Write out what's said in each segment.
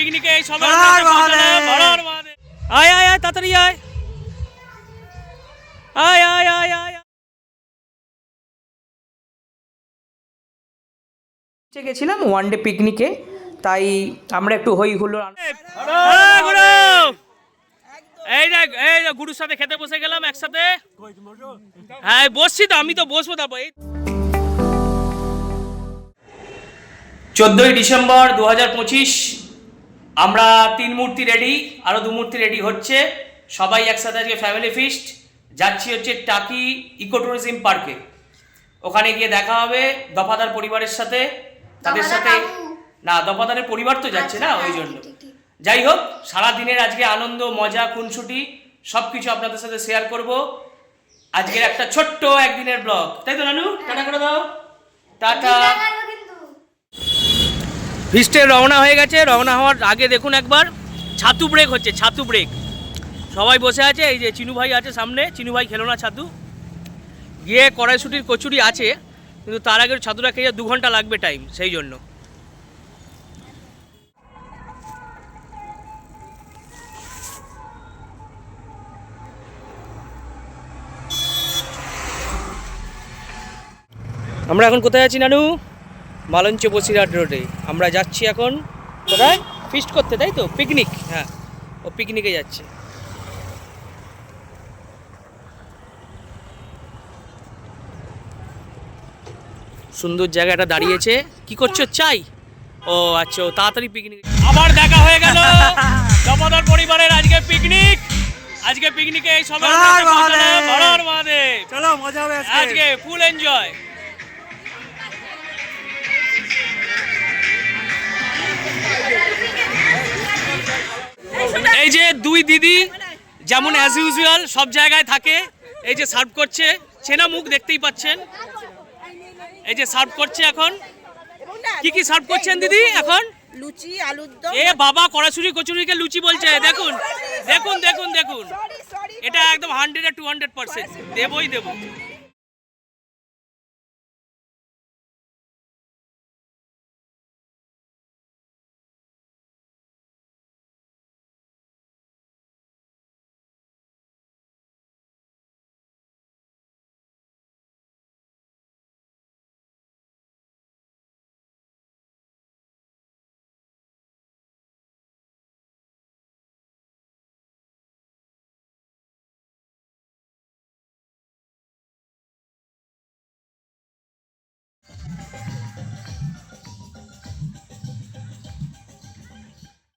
পিকনিকে এই সবাই আয় আয় আয় তাড়াতাড়ি আয় আয় আয় আয় আয় গেছিলাম ওয়ান ডে পিকনিকে, তাই আমরা একটু হই হুল্লোড়। এই দেখ এই গুরুর সাথে খেতে বসে গেলাম একসাথে। হ্যাঁ বসছি তো, আমি তো বসবো। তারপর 14ই ডিসেম্বর 2025 আমরা 3 মূর্তি রেডি, আরো 2 মূর্তি রেডি হচ্ছে। সবাই একসাথে আজকে ফ্যামিলি ফিস্ট যাচ্ছি হচ্ছে টাকি ইকো ট্যুরিজম পার্কে। ওখানে গিয়ে দেখা হবে দফাদার পরিবারের সাথে, তাদের সাথে না দফাদারের পরিবার তো যাচ্ছে না, ওই জন্য। যাই হোক, সারাদিনের আজকে আনন্দ মজা খুনসুটি সব কিছু আপনাদের সাথে শেয়ার করব। আজকের একটা ছোট্ট একদিনের ব্লগ, তাই তো নানু? টাটা করে দাও, টাটা। ফিস্টে রওনা হয়ে গেছে। রওনা হওয়ার আগে দেখুন একবার ছাতু ব্রেক হচ্ছে, ছাতু ব্রেক। সবাই বসে আছে, এই যে চিনু ভাই আছে সামনে। চিনু ভাই খেলো না ছাতু, গিয়ে কড়াইশুটির কচুরি আছে, কিন্তু তার আগে ছাতুটা খেয়ে 2 ঘন্টা লাগবে টাইম, সেই জন্য। আমরা এখন কোথায় আছি নানু? মালঞ্চ বসিরহাট রোডে আমরা যাচ্ছি এখন। কোথায়? ফিস্ট করতে, তাই তো? পিকনিক, হ্যাঁ, ও পিকনিকে যাচ্ছে। সুন্দর জায়গাটা দাঁড়িয়েছে। কি করছো? চাই? ও আচ্ছা, তাড়াতাড়ি পিকনিক। আবার দেখা হয়ে গেল দফাদার পরিবারের আজকে পিকনিক। আজকে পিকনিকে এই সবাই চলো, মজা হবে আজকে, ফুল এনজয়। এই যে 2 দিদি যেমন অ্যাজ ইউজুয়াল সব জায়গায় থাকে, এই যে সার্ভ করছে। চেনা মুখ দেখতেই পাচ্ছেন। এই যে সার্ভ করছে এখন। কি সার্ভ করছেন দিদি এখন? লুচি, আলুর দম। এ বাবা, কড়াইশুটি কচুরিকে লুচি বলছে। দেখুন দেখুন দেখুন দেখুন, এটা একদম 100 to 200% দেবই দেব।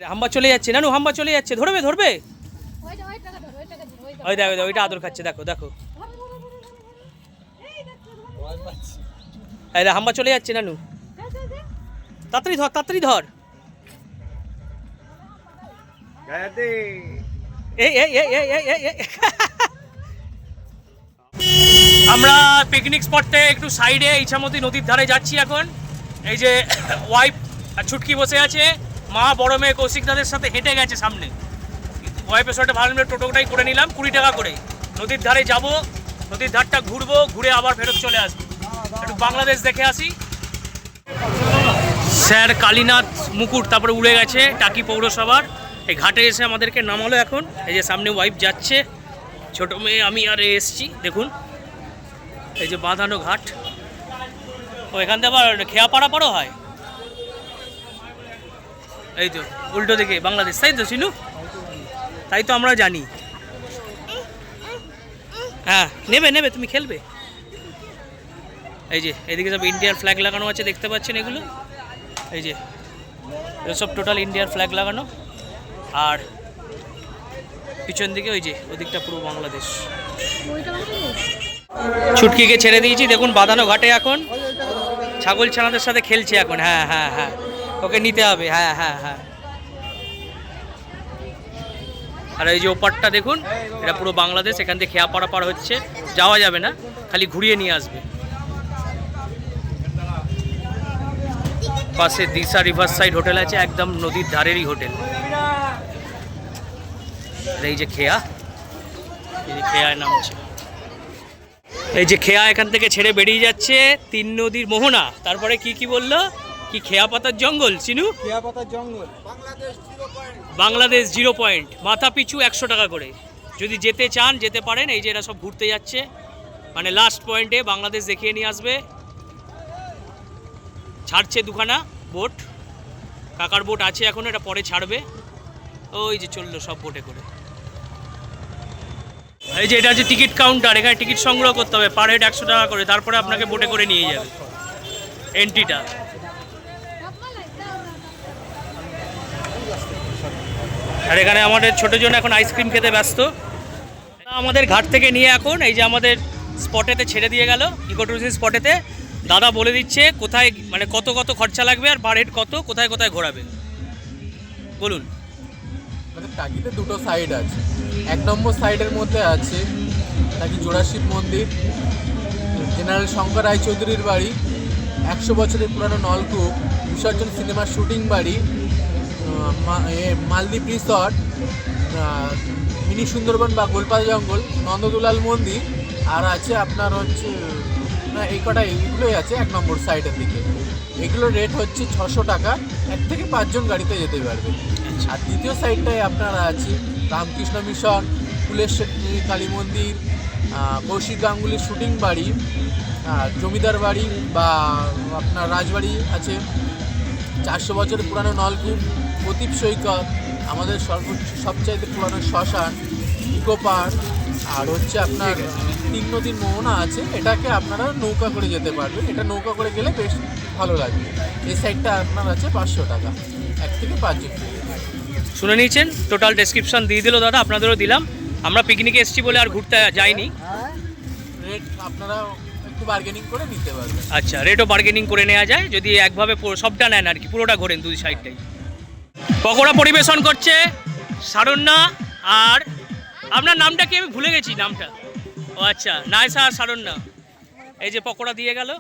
হাম্বা চলে যাচ্ছে নানু, হাম্বা চলে যাচ্ছে। ধরবে ধরবে, ওই দেখো ওইটা আদর খাচ্ছে। দেখো দেখো, এই হাম্বা চলে যাচ্ছে নানু। তাড়াতাড়ি ধর, তাড়াতাড়ি ধর। আমরা পিকনিক স্পটে একটু সাইডে ইছামতি নদীর ধারে যাচ্ছি এখন। এই যে ওয়াইফ আর ছুটকি বসে আছে, মা বড় মেয়ে কৌশিক দাদের সাথে হেঁটে গেছে সামনে। ওয়াইফের সাথে ভালো মিলে টোটোটাই করে নিলাম 20 টাকা করে। নদীর ধারে যাব, নদীর ধারটা ঘুরবো, ঘুরে আবার ফেরত চলে আসবো। একটু বাংলাদেশ দেখে আসি। স্যার কালীনাথ মুকুট তারপরে উড়ে গেছে টাকি পৌরসভার। এই ঘাটে এসে আমাদেরকে নামালো এখন। এই যে সামনে ওয়াইফ যাচ্ছে, ছোট মেয়ে আমি আর এসছি। দেখুন এই যে বাঁধানো ঘাট। ও এখান থেকে আবার খেয়া পাড়া হয়। এই তো উল্টো দিকে বাংলাদেশ, তাই তো চিনু? তাই তো আমরা জানি। হ্যাঁ নেবে নেবে, তুমি খেলবে। এই যে এদিকে সব ইন্ডিয়ার ফ্ল্যাগ লাগানো আছে, দেখতে পাচ্ছেন এগুলো। এই যে সব টোটাল ইন্ডিয়ার ফ্ল্যাগ লাগানো। আর পিছন দিকে ওই যে ওদিকটা পুরো বাংলাদেশ। ছুটকিকে ছেড়ে দিয়েছি, দেখুন বাঁধানো ঘাটে এখন ছাগল ছানাদের সাথে খেলছে এখন। হ্যাঁ হ্যাঁ হ্যাঁ, ওকে নিতে হবে। হ্যাঁ হ্যাঁ হ্যাঁ। আর এই যে ওপারটা দেখুন, এটা পুরো বাংলাদেশ। এখান থেকে খেয়া পাড়া হচ্ছে, যাওয়া যাবে না, খালি ঘুরিয়ে নিয়ে আসবে। পাশে দিশা রিভার সাইড হোটেল আছে, একদম নদীর ধারেরই হোটেল। এই যে খেয়া, এই যে খেয়ায় নামছে। এই যে খেয়া এখান থেকে ছেড়ে বেরিয়ে যাচ্ছে 3 নদীর মোহনা। তারপরে কি বললো? কি খেয়া পাতার জঙ্গল চিনু? খেয়া পাতার জঙ্গল। বাংলাদেশ 0 পয়েন্ট, মাথা পিছু 100 টাকা করে। যদি যেতে চান যেতে পারেন। এই যে এরা সব ঘুরতে যাচ্ছে, মানে লাস্ট পয়েন্টে বাংলাদেশ দেখিয়ে নিয়ে আসবে। ছাড়ছে দুখানা বোট, কাকার বোট আছে এখন, এটা পরে ছাড়বে। ওই যে চললো সব বোটে করে। এই যে এটা হচ্ছে টিকিট কাউন্টার, এখানে টিকিট সংগ্রহ করতে হবে পার হেড 100 টাকা করে, তারপরে আপনাকে বোটে করে নিয়ে যাবে এন্ট্রিটা। আর এখানে আমাদের ছোটো জন এখন আইসক্রিম খেতে ব্যস্ত। আমাদের ঘাট থেকে নিয়ে এখন এই যে আমাদের স্পটেতে ছেড়ে দিয়ে গেল, ইকো ট্যুরিজম স্পটেতে। দাদা বলে দিচ্ছে কোথায় মানে কত কত খরচা লাগবে আর পার হেড কত, কোথায় কোথায় ঘোরাবে বলুন। আমাদের টাকিতে দুটো সাইড আছে। 1 নম্বর সাইডের মধ্যে আছে টাকি জোড়াশিব মন্দির, জেনারেল শঙ্কর রায়চৌধুরীর বাড়ি, 100 বছরের পুরানো নলকূপ, বিসর্জন সিনেমার শুটিং বাড়ি, মালদ্বীপ রিসর্ট, মিনি সুন্দরবন বা গোলপাল জঙ্গল, নন্দদুলাল মন্দির, আর আছে আপনার হচ্ছে না এই কটা, এইগুলোই আছে 1 নম্বর সাইডের দিকে। এগুলোর রেট হচ্ছে 600 টাকা, 1 থেকে 5 জন গাড়িতে যেতে পারবে। আর দ্বিতীয় সাইডটায় আপনারা আছে রামকৃষ্ণ মিশন, ফুলেশ্বর কালী মন্দির, কৌশিক গাঙ্গুলির শুটিং বাড়ি, জমিদার বাড়ি বা আপনার রাজবাড়ি আছে, 400 বছরের পুরানো নলকূপ, প্রদীপ সৈকত, আমাদের সবচাইতে পুরানো শ্মশান, ইকো পার্ক, আর হচ্ছে আপনার 3 নদীর মোহনা আছে। এটাকে আপনারা নৌকা করে যেতে পারবেন, এটা নৌকা করে গেলে বেশ ভালো লাগবে। এই সাইডটা আপনার আছে 500 টাকা, 1 থেকে 5 জন। শুনে নিয়েছেন, টোটাল ডেসক্রিপশন দিয়ে দিল দাদা, আপনাদেরও দিলাম। আমরা পিকনিকে এসেছি বলে আর ঘুরতে যাইনি। রেট আপনারা একটু বার্গেনিং করে নিতে পারবেন। আচ্ছা, রেটও বার্গেনিং করে নেওয়া যায় যদি একভাবে সবটা নেন আর কি, পুরোটা ঘোরেন দুই সাইডটাই। পকোড়া পরিবেশন করছে সারণ্যা, আর আপনার নামটা কি আমি ভুলে গেছি নামটা। ও আচ্ছা, নাইসা আর সারণ্যা। এই যে পকোড়া দিয়ে গেল।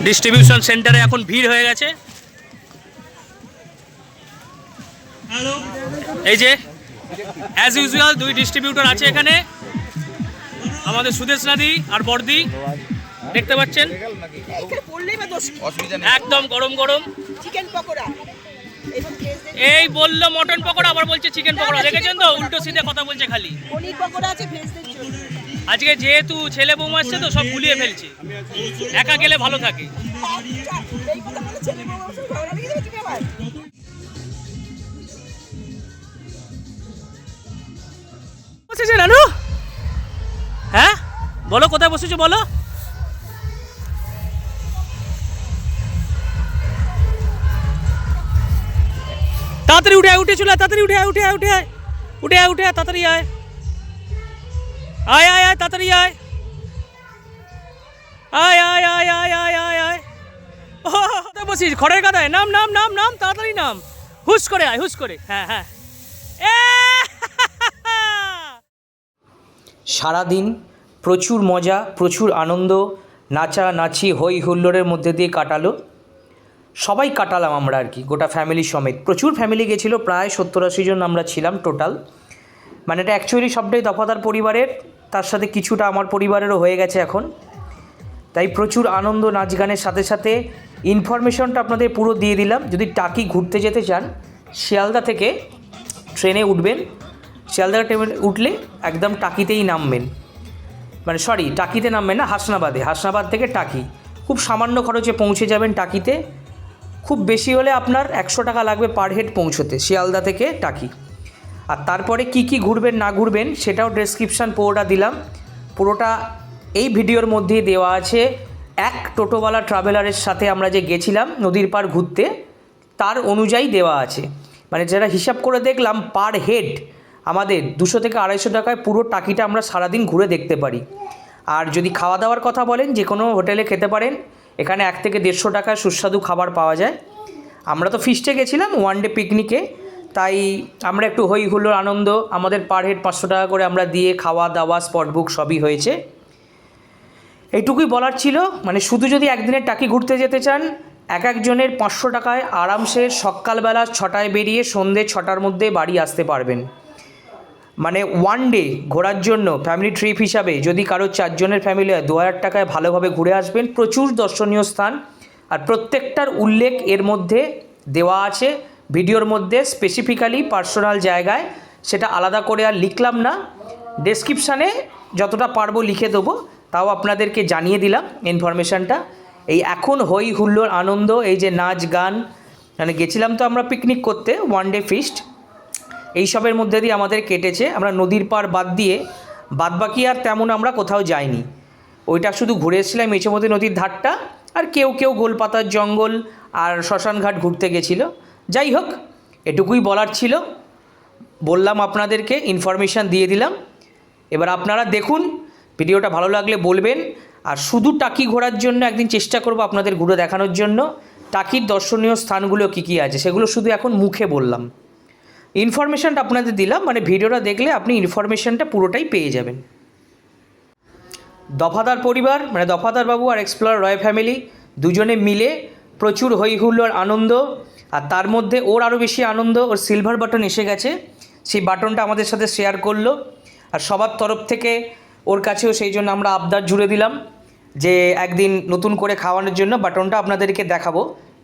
ডিস্ট্রিবিউশন সেন্টারে এখন ভিড় হয়ে গেছে। এই যে অ্যাজ ইউজুয়াল 2 ডিস্ট্রিবিউটর আছে এখানে, আমাদের সুদেশ নাদি আর বর্দি দেখতে পাচ্ছেন, একদম গরম গরম চিকেন পকোড়া। এই বললো মটন পকোড়া, আবার বলছে চিকেন পকোড়া। দেখেছেন তো, উল্টো সিধে কথা বলছে খালি। পনির পকোড়া আছে ভেজদের জন্য। আজকে যেহেতু ছেলে বৌমা আসছে তো সব ভুলিয়ে ফেলছে, একা গেলে ভালো থাকে। এই কথা বলে ছেলে বউ আমার সঙ্গে ঝগড়া লেগে যাবে তুমি আবার। বসেছে নানু? হ্যাঁ বলো, কোথায় বসেছো বলো। তাড়াতাড়ি উঠে আয়, উঠে চলে আয়, তাড়াতাড়ি উঠে আয়, উঠে আয়, উঠে আয়, উঠে আয়, উঠে আয়, তাড়াতাড়ি আয়, আয় আয় আয়, তাড়াতাড়ি আয়, আয় আয় আয় আয় আয় আয় আয়। কোথায় বসিস? খড়ের গাদায় নাম, নাম নাম নাম, তাড়াতাড়ি নাম, হুস করে আয়, হুস করে। হ্যাঁ হ্যাঁ। সারাদিন প্রচুর মজা, প্রচুর আনন্দ, নাচানাচি হই হুল্লোড়ের মধ্যে দিয়ে কাটালো। সবাই কাটালাম আমরা আর কি, গোটা ফ্যামিলি সমেত। প্রচুর ফ্যামিলি গেছিলো, প্রায় 70-80 জন আমরা ছিলাম টোটাল। মানে এটা অ্যাকচুয়ালি সবটাই দফাদার পরিবারের, তার সাথে কিছুটা আমার পরিবারেরও হয়ে গেছে এখন। তাই প্রচুর আনন্দ, নাচ গানের সাথে সাথে ইনফরমেশনটা আপনাদের পুরো দিয়ে দিলাম। যদি টাকি ঘুরতে যেতে চান, শিয়ালদা থেকে ট্রেনে উঠবেন, শিয়ালদা ট্রেনে উঠলে একদম টাকিতেই নামবেন, মানে সরি টাকিতে নামবেন না, হাসনাবাদে, হাসনাবাদ থেকে টাকি। খুব সামান্য খরচে পৌঁছে যাবেন টাকিতে। খুব বেশি হলে আপনার 100 টাকা লাগবে পার হেড পৌঁছতে শিয়ালদা থেকে টাকি। আর তারপরে কি কি ঘুরবেন না ঘুরবেন সেটাও ডেসক্রিপশান পুরোটা দিলাম। পুরোটা এই ভিডিওর মধ্যেই দেওয়া আছে। এক টোটোওয়ালা ট্রাভেলারের সাথে আমরা যে গেছিলাম নদীর পাড় ঘুরতে, তার অনুযায়ী দেওয়া আছে। মানে যারা হিসাব করে দেখলাম পার হেড আমাদের 200 থেকে 250 টাকায় পুরো টাকিটা আমরা সারাদিন ঘুরে দেখতে পারি। আর যদি খাওয়া দাওয়ার কথা বলেন, যে কোনো হোটেলে খেতে পারেন। এখানে 1 থেকে 150 টাকায় সুস্বাদু খাবার পাওয়া যায়। আমরা তো ফিস্টে গেছিলাম, 1 ডে পিকনিকে, তাই আমরা একটু হই হুল্লোড় আনন্দ, আমাদের পার হেড 500 টাকা করে আমরা দিয়ে খাওয়া দাওয়া স্পট বুক সবই হয়েছে। এইটুকুই বলার ছিল। মানে শুধু যদি একদিনের টাকি ঘুরতে যেতে চান, এক একজনের 500 টাকায় আরামসে সকালবেলা 6টায় বেরিয়ে সন্ধ্যে 6টার মধ্যে বাড়ি আসতে পারবেন। মানে ওয়ান ডে ঘোরার জন্য ফ্যামিলি ট্রিপ হিসাবে যদি কারো 4 জনের ফ্যামিলি হয় 2000 টাকায় ভালোভাবে ঘুরে আসবেন। প্রচুর দর্শনীয় স্থান, আর প্রত্যেকটার উল্লেখ এর মধ্যে দেওয়া আছে ভিডিওর মধ্যে, স্পেসিফিক্যালি পার্সোনাল জায়গায়, সেটা আলাদা করে আর লিখলাম না। ডেসক্রিপশানে যতটা পারবো লিখে দেবো, তাও আপনাদেরকে জানিয়ে দিলাম ইনফরমেশানটা। এই এখন হই হুল্লোড় আনন্দ, এই যে নাচ গান, মানে গেছিলাম তো আমরা পিকনিক করতে, ওয়ান ডে ফিস্ট, এইসবের মধ্যে দিয়ে আমাদের কেটেছে। আমরা নদীর পাড় বাদ দিয়ে বাদবাকি আর তেমন আমরা কোথাও যাইনি। ওইটা শুধু ঘুরে এসেছিলাম মেচেমতি নদীর ধারটা, আর কেউ কেউ গোলপাতার জঙ্গল আর শ্মশানঘাট ঘুরতে গেছিলো। যাই হোক, এটুকুই বলার ছিল, বললাম আপনাদেরকে, ইনফরমেশান দিয়ে দিলাম। এবার আপনারা দেখুন, ভিডিওটা ভালো লাগলে বলবেন। আর শুধু টাকি ঘোরার জন্য একদিন চেষ্টা করব আপনাদের ঘুরে দেখানোর জন্য টাকির দর্শনীয় স্থানগুলো কী কী আছে, সেগুলো শুধু এখন মুখে বললাম। ইনফরমেশানটা আপনাদের দিলাম, মানে ভিডিওটা দেখলে আপনি ইনফরমেশানটা পুরোটাই পেয়ে যাবেন। দফাদার পরিবার, মানে দফাদার বাবু আর এক্সপ্লোরার রয় ফ্যামিলি দুজনে মিলে প্রচুর হই হুল্লোড় আনন্দ। আর তার মধ্যে ওর আরও বেশি আনন্দ, ওর সিলভার বাটন এসে গেছে, সেই বাটনটা আমাদের সাথে শেয়ার করলো। আর সবার তরফ থেকে ওর কাছেও সেই জন্য আমরা আবদার জুড়ে দিলাম যে একদিন নতুন করে খাওয়ানোর জন্য বাটনটা আপনাদেরকে দেখাবো।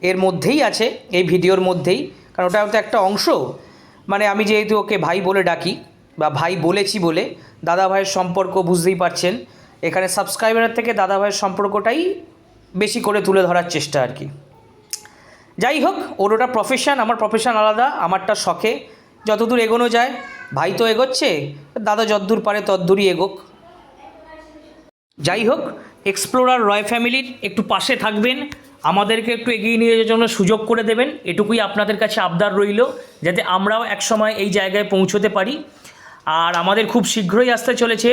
এর মধ্যেই আছে, এই ভিডিওর মধ্যেই, কারণ ওটা তো একটা অংশ। মানে আমি যেহেতু ওকে ভাই বলে ডাকি, বা ভাই বলেছি বলে, দাদা ভাইয়ের সম্পর্ক বুঝতেই পারছেন, এখানে সাবস্ক্রাইবারের থেকে দাদা ভাইয়ের সম্পর্কটাই বেশি করে তুলে ধরার চেষ্টা আর কি। যাই হোক, ওর ওটা প্রফেশন, আমার প্রফেশন আলাদা, আমারটা শখে যতদূর এগোনো যায়। ভাই তো এগোচ্ছে, দাদা যতদূর পারে ততদূরই এগোক। যাই হোক, এক্সপ্লোরার রয় ফ্যামিলির একটু পাশে থাকবেন, আমাদেরকে একটু এগিয়ে নিয়ে যাওয়ার জন্য সুযোগ করে দেবেন, এটুকুই আপনাদের কাছে আবদার রইল, যাতে আমরাও একসময় এই জায়গায় পৌঁছতে পারি। আর আমাদের খুব শীঘ্রই আসতে চলেছে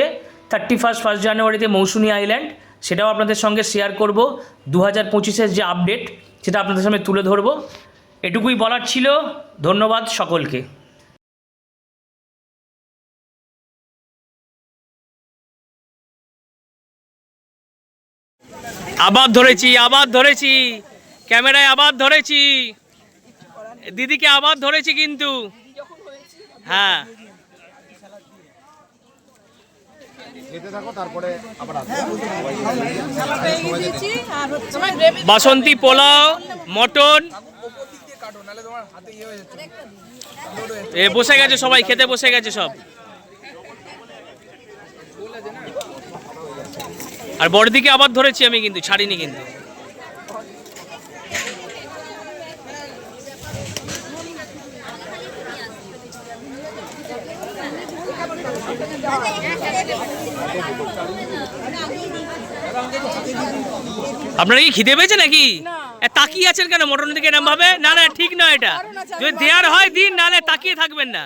1 জানুয়ারিতে মৌসুনি আইল্যান্ড, সেটাও আপনাদের সঙ্গে শেয়ার করব। 2025-এর যে আপডেট, সেটা আপনাদের সামনে তুলে ধরবো। এটুকুই বলার ছিল। ধন্যবাদ সকলকে। আবার ধরেছি ক্যামেরায়, আবার ধরেছি দিদিকে, আবার ধরেছি কিন্তু। হ্যাঁ, বাসন্তী পোলাও, মটন, বসে গেছে সবাই, খেতে বসে গেছে সব। আর বড়দিকে আবার ধরেছি আমি, কিন্তু ছাড়িনি কিন্তু। আপনারা কি খিদে পেয়েছে নাকি? তাকিয়ে আছেন কেন মটনের দিকে এরম ভাবে? না না, ঠিক নয় এটা। যদি দেওয়ার হয় দিন, নাহলে তাকিয়ে থাকবেন না।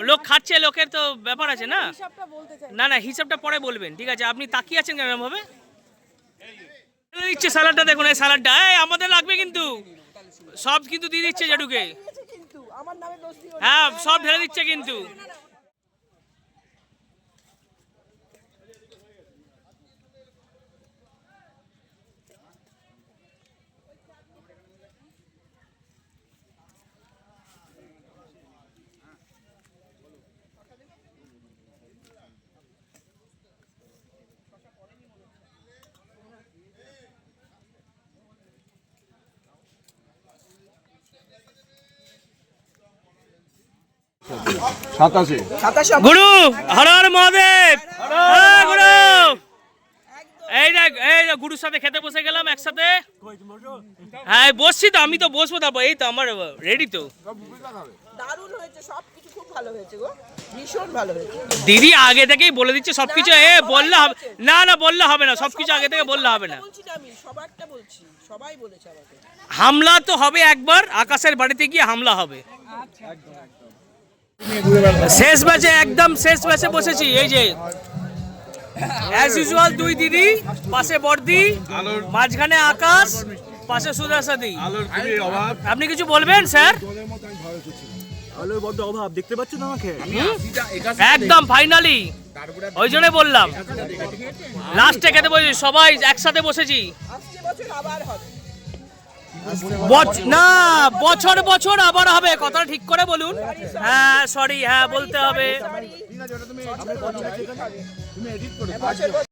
লোক খাচ্ছে, লোকের তো ব্যাপার আছে না। না না, হিসাবটা পরে বলবেন, ঠিক আছে? আপনি তাকিয়ে আছেন কেন এরম ভাবে? দিচ্ছে স্যালাডটা, দেখুন এই স্যালাডটা, আমাদের লাগবে কিন্তু। সব কিন্তু দিয়ে দিচ্ছে জেঠুকে। হ্যাঁ, সব ঢেলে দিচ্ছে কিন্তু। গুরু হর হর মহাদেব, গুরু। এই যে গুরুর সাথে খেতে বসে গেলাম একসাথে। হ্যাঁ বসছি তো, আমি তো বসবো, তারপর এই তো আমার রেডি তো। দারুণ হয়েছে, সবকিছু খুব ভালো হয়েছে গো, ভীষণ ভালো হয়েছে। দিদি আগে থেকেই বলে দিচ্ছে সবকিছু। বললে হবে না, না বললে হবে না, সবকিছু আগে থেকে বললে হবে না। আমি সবারটা বলছি, সবাই বলেছে আমাকে। হামলা তো হবে একবার, আকাশের বাড়িতে গিয়ে হামলা হবে। শেষ ব্যাচে, একদম শেষ ব্যাচে বসেছি। এই যে অ্যাজ ইউজুয়াল, দুই দিদি, পাশে বর্দি, মাঝখানে আকাশ, পাশে সুদাসাদি। আপনি কিছু বলবেন স্যার? আলোর বড্ড অভাব, দেখতে পাচ্ছ না আমাকে? একদম ফাইনালি, ওই জন্য বললাম লাস্টে খেতে বসেছি, সবাই একসাথে বসেছি। আসছে বছর আবার হবে। না বছর বছর আবার হবে, কথাটা ঠিক করে বলুন। হ্যাঁ সরি, হ্যাঁ বলতে হবে। বছর